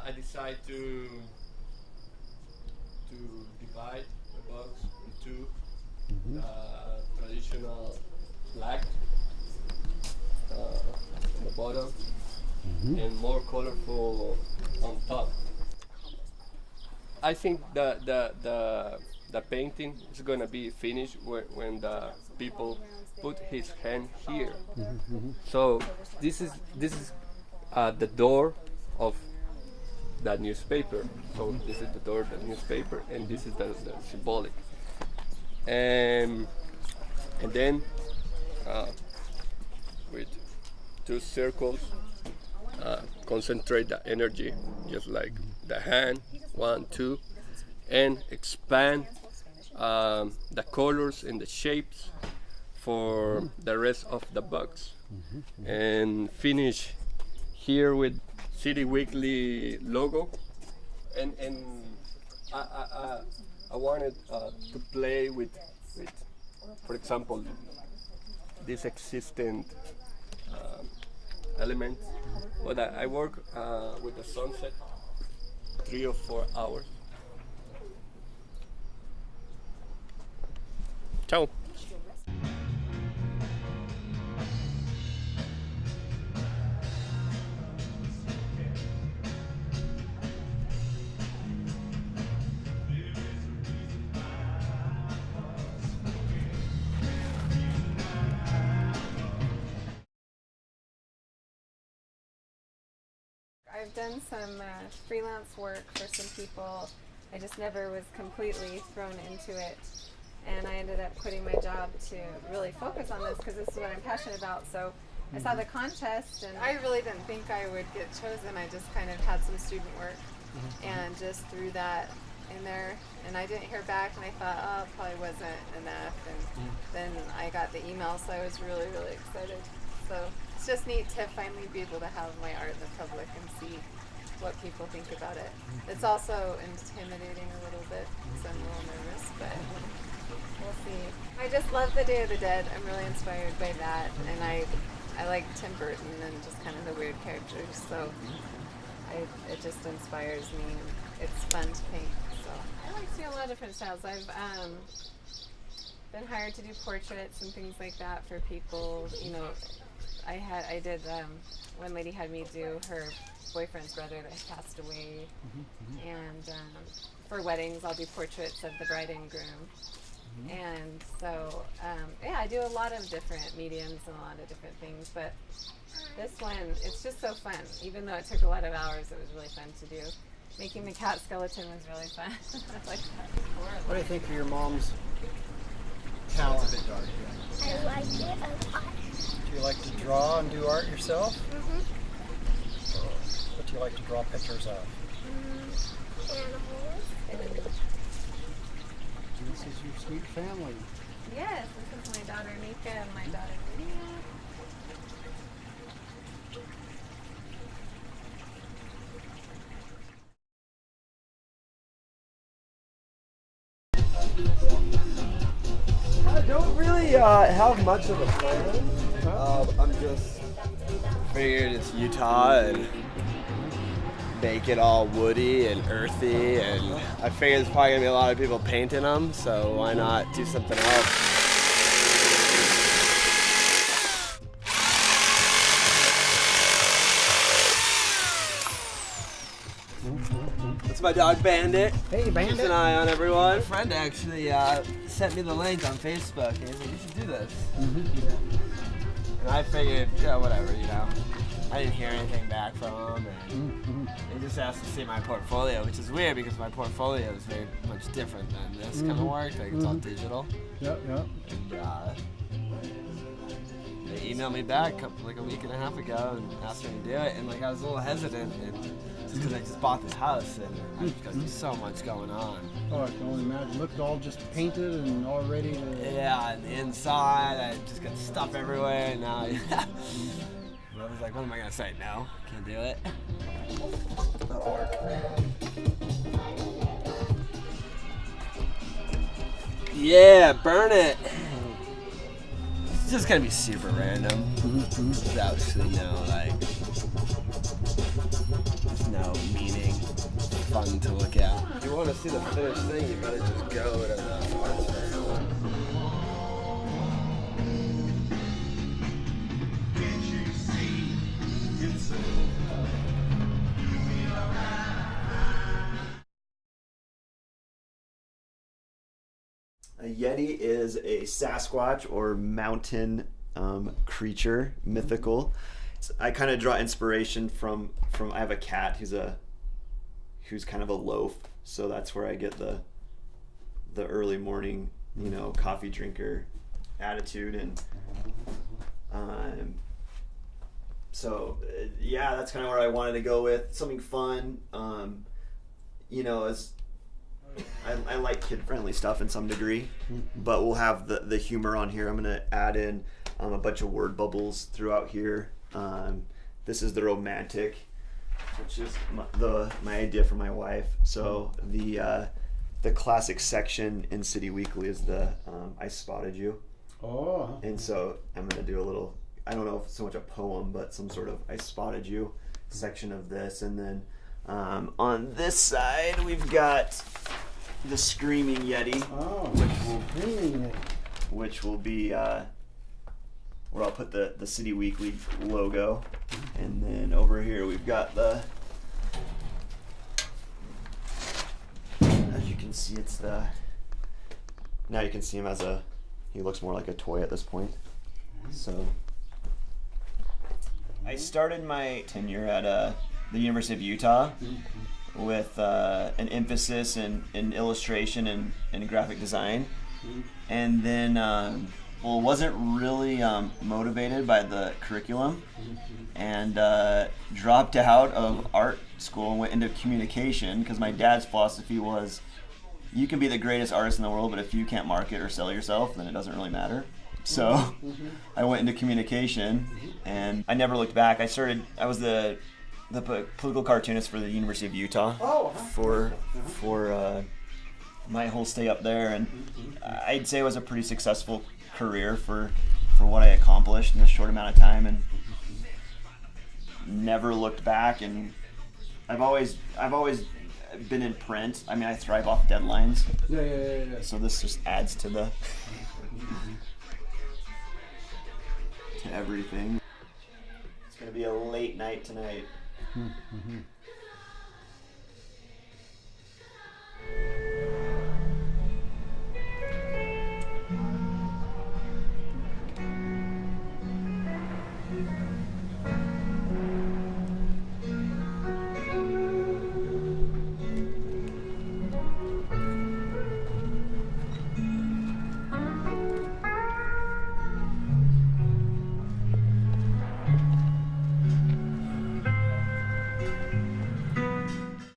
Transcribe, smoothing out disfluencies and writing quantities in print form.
I decided to divide the box into traditional black on the bottom and more colorful on top. I think the painting is gonna be finished when the people put his hand here. So this is the door of that newspaper. So this is the door of the newspaper, and this is the symbolic. And then with two circles, concentrate the energy, just like the hand, 1, 2, and expand the colors and the shapes for the rest of the box. And finish here with City Weekly logo. And I wanted to play with, for example, this existing element. But I work with the sunset 3 or 4 hours. Ciao. I've done some freelance work for some people. I just never was completely thrown into it. And I ended up quitting my job to really focus on this because this is what I'm passionate about. So I saw the contest and I really didn't think I would get chosen. I just kind of had some student work and just threw that in there. And I didn't hear back and I thought, oh, it probably wasn't enough. And then I got the email, so I was really, really excited. So it's just neat to finally be able to have my art in the public and see what people think about it. It's also intimidating a little bit, so I'm a little nervous, but we'll see. I just love the Day of the Dead. I'm really inspired by that, and I like Tim Burton and just kind of the weird characters, so it just inspires me, and it's fun to paint. So I like seeing a lot of different styles. I've been hired to do portraits and things like that for people. You know, I did one lady had me do her boyfriend's brother that had passed away, and for weddings I'll do portraits of the bride and groom. And so yeah, I do a lot of different mediums and a lot of different things, but this one, it's just so fun. Even though it took a lot of hours, it was really fun to do. Making the cat skeleton was really fun. I like that. What do you think of your mom's talent? I like it a lot. Do you like to draw and do art yourself? What do you like to draw pictures of? Animals. This is your sweet family. Yes, this is my daughter Nika and my daughter Lydia. I don't really have much of a plan. I'm just figured it's Utah and make it all woody and earthy, and I figured there's probably gonna be a lot of people painting them, so why not do something else? That's my dog Bandit. Hey, Bandit. Keeps an eye on everyone. My friend actually sent me the link on Facebook, and he's like, you should do this. And I figured, yeah, whatever, you know. I didn't hear anything back from him, and they just asked to see my portfolio, which is weird because my portfolio is very much different than this kind of work. Like, it's all digital. Yep. And, they emailed me back like a week and a half ago and asked me to do it, and like I was a little hesitant, and just because I just bought this house and I've just got so much going on. Oh, I can only imagine. Look, all just painted and all ready to... Yeah, and the inside, I just got stuff everywhere, and now I was like, what am I gonna say? No, can't do it. That'll work. Yeah, burn it. It's just gonna be super random. There's actually no, like, there's no meaning fun to look at. If you want to see the finished thing, you better just go to the arts festival. A Yeti is a Sasquatch or mountain creature, mythical. I kind of draw inspiration from I have a cat who's kind of a loaf, so that's where I get the early morning, coffee drinker attitude, and yeah, that's kind of where I wanted to go with something fun. As I like kid-friendly stuff in some degree, but we'll have the humor on here. I'm going to add in a bunch of word bubbles throughout here. This is the romantic, which is my idea for my wife. So the classic section in City Weekly is the I Spotted You. Oh. And so I'm going to do a little, I don't know if it's so much a poem, but some sort of I Spotted You section of this. And then on this side, we've got the Screaming Yeti, which will be where I'll put the City Weekly logo. And then over here, we've got as you can see, now you can see him he looks more like a toy at this point. So I started my tenure at the University of Utah with an emphasis in illustration and graphic design, and then wasn't really motivated by the curriculum, and dropped out of art school and went into communication because my dad's philosophy was, you can be the greatest artist in the world, but if you can't market or sell yourself, then it doesn't really matter. So I went into communication, and I never looked back. I was the political cartoonist for the University of Utah for my whole stay up there, and I'd say it was a pretty successful career for what I accomplished in a short amount of time, and never looked back. And I've always been in print. I mean, I thrive off deadlines. Yeah. So this just adds to to everything. It's gonna be a late night tonight.